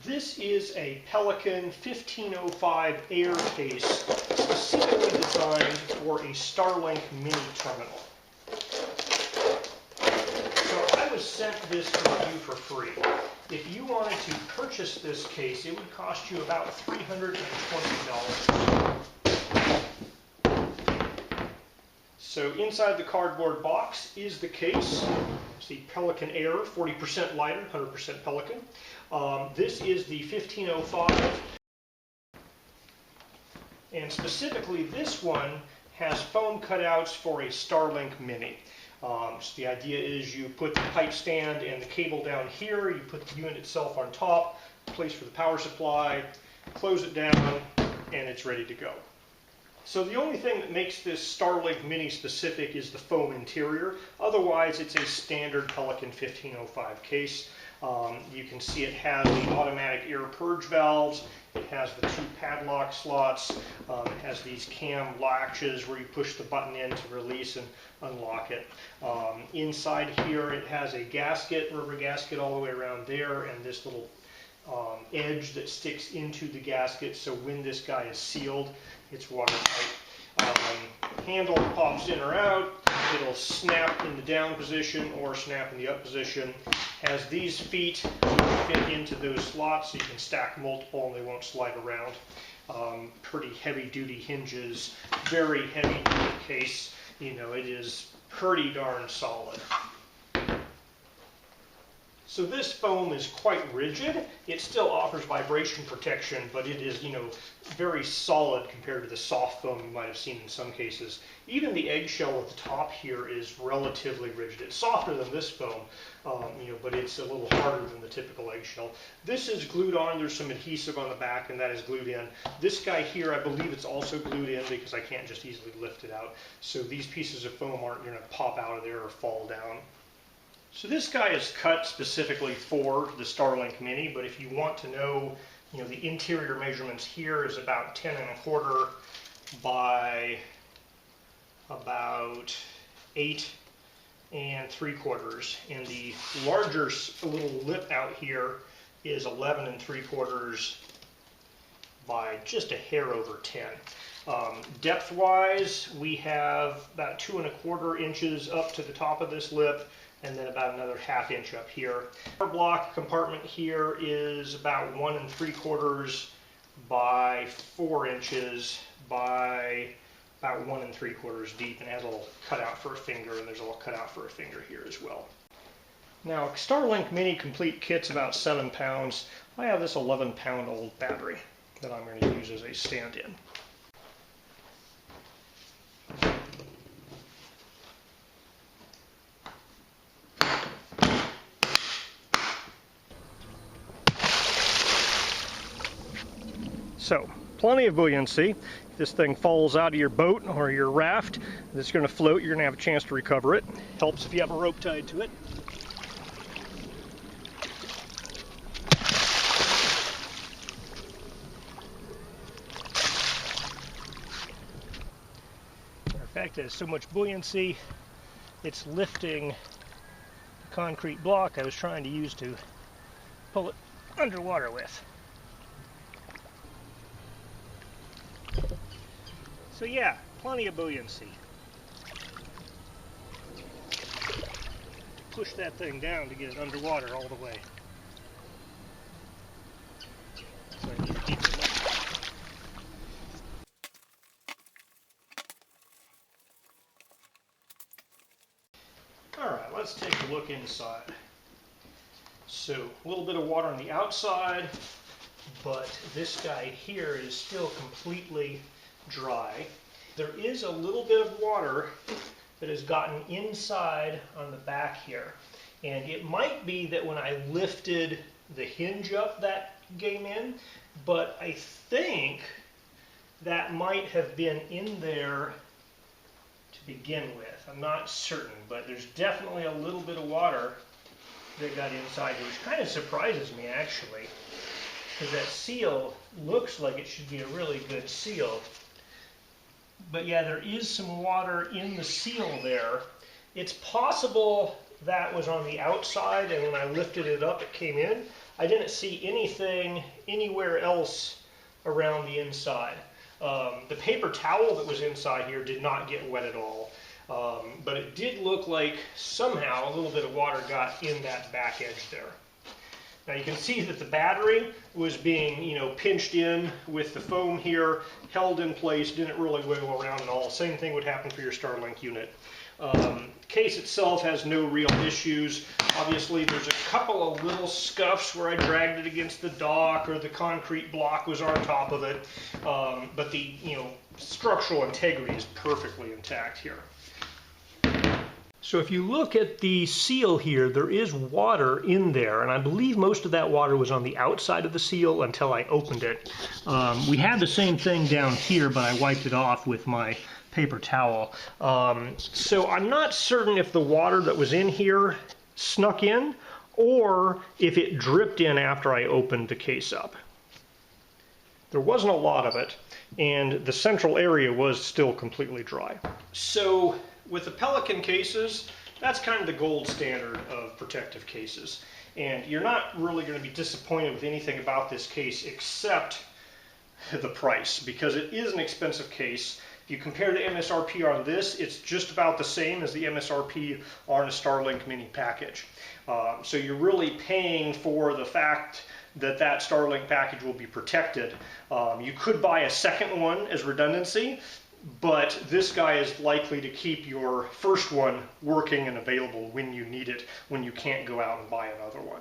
This is a Pelican 1505 Air case specifically designed for a Starlink Mini terminal. So I was sent this to you for free. If you wanted to purchase this case, it would cost you about $320. So inside the cardboard box is the case. It's the Pelican Air, 40% lighter, 100% Pelican. This is the 1505. And specifically this one has foam cutouts for a Starlink Mini. So the idea is you put the pipe stand and the cable down here, you put the unit itself on top, place for the power supply, close it down, and it's ready to go. So the only thing that makes this Starlink Mini specific is the foam interior. Otherwise, it's a standard Pelican 1505 case. You can see it has the automatic air purge valves. It has the 2 padlock slots. It has these cam latches where you push the button in to release and unlock it. Inside here, it has a gasket, rubber gasket all the way around there, and this little edge that sticks into the gasket, so when this guy is sealed, it's watertight. Handle pops in or out. It'll snap in the down position or snap in the up position. Has these feet that fit into those slots, so you can stack multiple and they won't slide around. Pretty heavy duty hinges, very heavy duty case. You know, it is pretty darn solid. So this foam is quite rigid. It still offers vibration protection, but it is, very solid compared to the soft foam you might have seen in some cases. Even the eggshell at the top here is relatively rigid. It's softer than this foam, but it's a little harder than the typical eggshell. This is glued on. There's some adhesive on the back, and that is glued in. This guy here, I believe it's also glued in because I can't just easily lift it out. So these pieces of foam aren't going to pop out of there or fall down. So this guy is cut specifically for the Starlink Mini, but if you want to know, the interior measurements here is about 10 1/4 by about 8 3/4, and the larger little lip out here is 11 3/4 by just a hair over 10. Depth-wise, we have about 2 1/4 inches up to the top of this lip, and then about another 1/2 inch up here. Our block compartment here is about 1 3/4 by 4 inches by about 1 3/4 deep, and has a little cutout for a finger, and there's a little cutout for a finger here as well. Now, Starlink Mini complete kit's about 7 pounds. I have this 11-pound old battery that I'm going to use as a stand-in. So, plenty of buoyancy. If this thing falls out of your boat or your raft, it's going to float. You're going to have a chance to recover it. Helps if you have a rope tied to it. In fact, it has so much buoyancy, it's lifting the concrete block I was trying to use to pull it underwater with. So yeah, plenty of buoyancy. Push that thing down to get it underwater all the way. So I need to keep it up. Alright, let's take a look inside. So, a little bit of water on the outside, but this guy here is still completely dry. There is a little bit of water that has gotten inside on the back here, and it might be that when I lifted the hinge up that came in, but I think that might have been in there to begin with. I'm not certain, but there's definitely a little bit of water that got inside here, which kind of surprises me actually, because that seal looks like it should be a really good seal. But yeah, there is some water in the seal there. It's possible that was on the outside, and when I lifted it up, it came in. I didn't see anything anywhere else around the inside. The paper towel that was inside here did not get wet at all, but it did look like somehow a little bit of water got in that back edge there. Now you can see that the battery was being, pinched in with the foam here, held in place, didn't really wiggle around at all. Same thing would happen for your Starlink unit. Case itself has no real issues. Obviously there's a couple of little scuffs where I dragged it against the dock or the concrete block was on top of it, but the structural integrity is perfectly intact here. So if you look at the seal here, there is water in there, and I believe most of that water was on the outside of the seal until I opened it. We had the same thing down here, but I wiped it off with my paper towel. So I'm not certain if the water that was in here snuck in, or if it dripped in after I opened the case up. There wasn't a lot of it, and the central area was still completely dry. So with the Pelican cases, that's kind of the gold standard of protective cases. And you're not really going to be disappointed with anything about this case except the price, because it is an expensive case. If you compare the MSRP on this, it's just about the same as the MSRP on a Starlink Mini package. So you're really paying for the fact that that Starlink package will be protected. You could buy a second one as redundancy, but this guy is likely to keep your first one working and available when you need it, when you can't go out and buy another one.